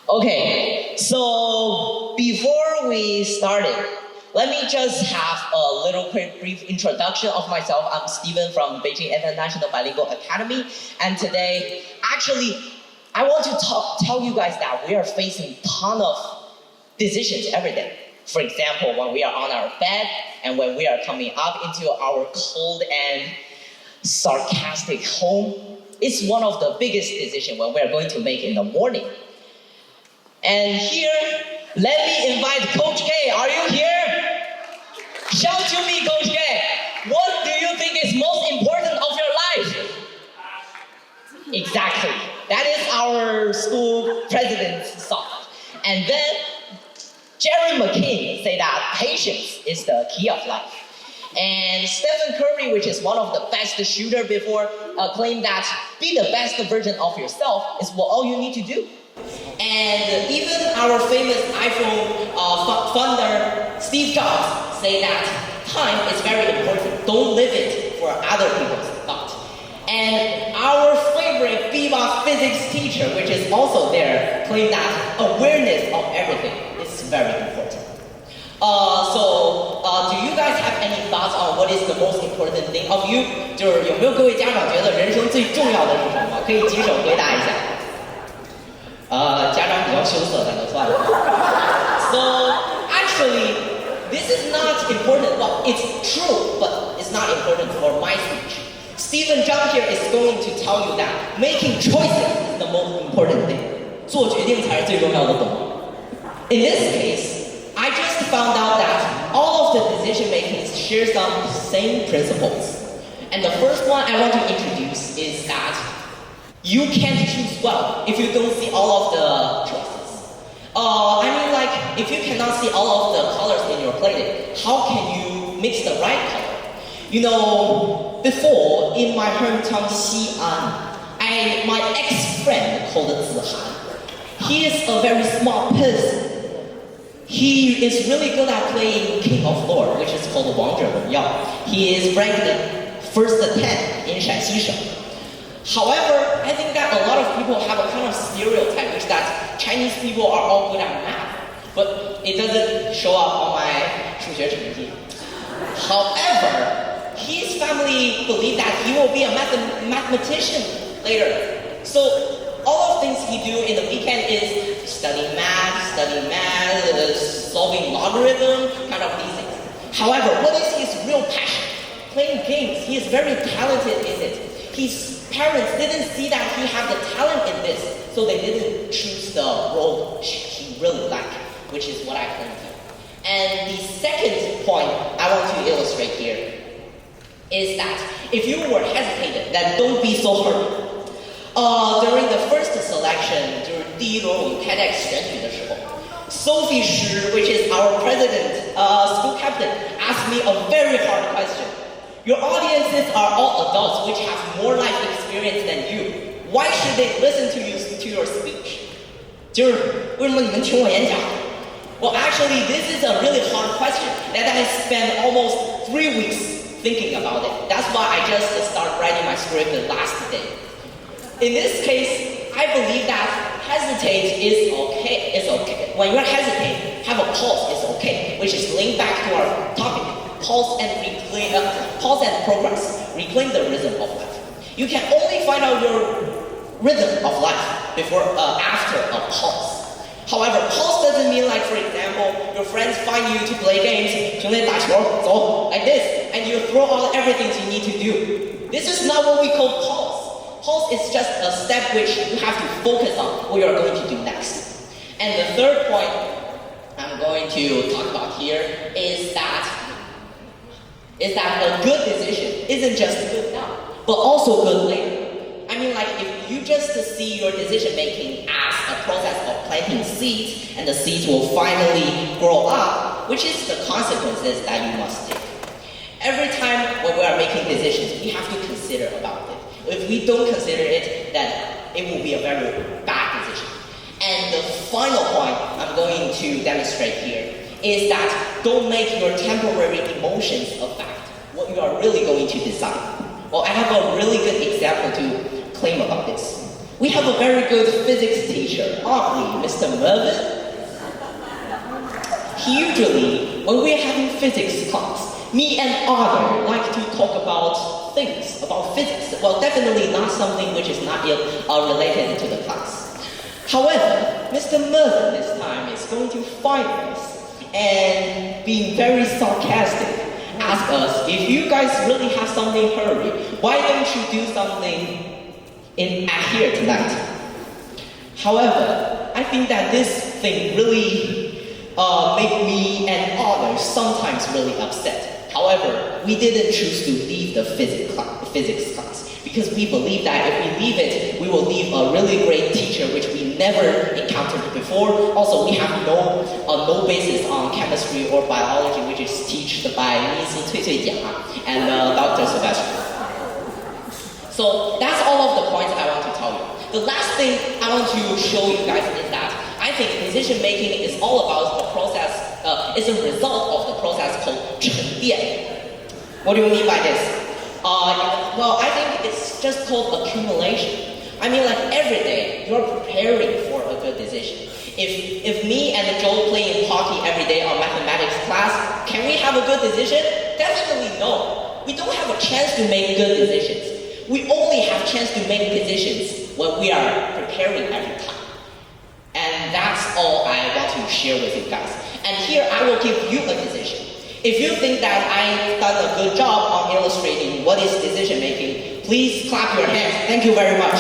Okay, so before we started, let me just have a little quick brief introduction of myself. I'm Steven from Beijing International Bilingual Academy, and today, actually, I want to tell you guys that we are facing a ton of decisions every day. For example, when we are on our bed and when we are coming up into our cold and sarcastic home, it's one of the biggest decisions when we are going to make in the morning. And here, let me invite Coach K. Are you here? Shout to me, Coach K. What do you think is most important of your life? Exactly. That is our school president's thought. And then, Jerry McKay say that patience is the key of life. And Stephen Curry, which is one of the best shooter before, claimed that be the best version of yourself is what all you need to do. And even our famous iPhone founder, Steve Jobs, say that time is very important. Don't live it for other people's thought. And our favorite BIBA physics teacher, which is also there, claimed that awareness of everything is very important. Do you guys have any thoughts on what is the most important thing of you? 就是有没有各位家长觉得人生最重要的是什么？可以举手回答一下。家长比较羞涩，那就算了。So actually, this is not important. Well, it's true, but it's not important for my speech. Stephen Zhang here is going to tell you that making choices is the most important thing. 做决定才是最重要的动作。In this case, I just found out that all of the decision makings share some same principles. And the first one I want to introduce is that you can't choose well if you don't see all of the choices. If you cannot see all of the colors in your plate, how can you mix the right color? You know, before in my hometown Xi'an, my ex-friend called Zhang. He is a very smart person. He is really good at playing King of Lore, which is called Wang Zhe Wen Yao. He is ranked first 10 in Shanxi Sheng. However, I think that a lot of people have a kind of stereotype, which that Chinese people are all good at math, but it doesn't show up on my 数学成绩. However, his family believe that he will be a mathematician later. So all of things he do in the weekend is study math, solving logarithm, kind of these things. However, what is his real passion? Playing games. He is very talented in it. His parents didn't see that he had the talent in this, so they didn't choose the role he really liked, which is what I claim here. And the second point I want to illustrate here is that if you were hesitated, then don't be so hurt. During the first selection, 就是第一轮我们 TEDx 选举的时候 Sophie Shi, which is our president, school captain, asked me a very hard question. Your audiences are all adults which have more life experience than you. Why should they listen to your speech? 就是为什么你们听我演讲 Well, actually, this is a really hard question that I spent almost 3 weeks thinking about it. That's why I just started writing my script last day. In this case, I believe that hesitate is okay. It's okay. When you're hesitating, have a pulse is okay, which is linked back to our topic, pulse and progress, reclaim the rhythm of life. You can only find out your rhythm of life before after a pulse. However, pulse doesn't mean like, for example, your friends find you to play games, 兄弟打球走 like this, and you throw all everything you need to do. This is not what we call pulse. Pulse is just a step which you have to focus on what you're going to do next. And the third point I'm going to talk about here is that a good decision isn't just good now, but also good later. I mean, like if you just see your decision making as a process of planting seeds, and the seeds will finally grow up, which is the consequences that you must take. Every time when we are making decisions, we have to consider about it. If we don't consider it, then it will be a very bad decision. And the final point I'm going to demonstrate here is that don't make your temporary emotions affect what you are really going to decide. Well, I have a really good example to claim about this. We have a very good physics teacher, aren't we, Mr. Mervyn? Usually, when we're having physics class, me and Arthur like to talk about things, about physics. Well, definitely not something which is not yet related to the class. However, Mr. Mervyn this time is going to find us and being very sarcastic, ask us, if you guys really have something hurry, why don't you do something at here tonight? However, I think that this thing really make me and others sometimes really upset. However, we didn't choose to leave the physics class because we believe that if we leave it, we will leave a really great teacher which we never encountered before. Also, we have no basis on chemistry or biology, which is taught by Mrs. Cui Cui Jia and Dr. Sebastian. So that's all of the points I want to tell you. The last thing I want to show you guys is that I think decision making is all about the process, is a result of the process called 沉淀. What do you mean by this? Well, I think it's just called accumulation. I mean, like every day, you're preparing for a good decision. If me and Joe play in hockey every day on mathematics class, can we have a good decision? Definitely no. We don't have a chance to make good decisions. We only have a chance to make decisions when we are preparing every time. And that's all I want to share with you guys. And here I will give you a decision. If you think that I've done a good job on illustrating what is decision making, please clap your hands. Thank you very much.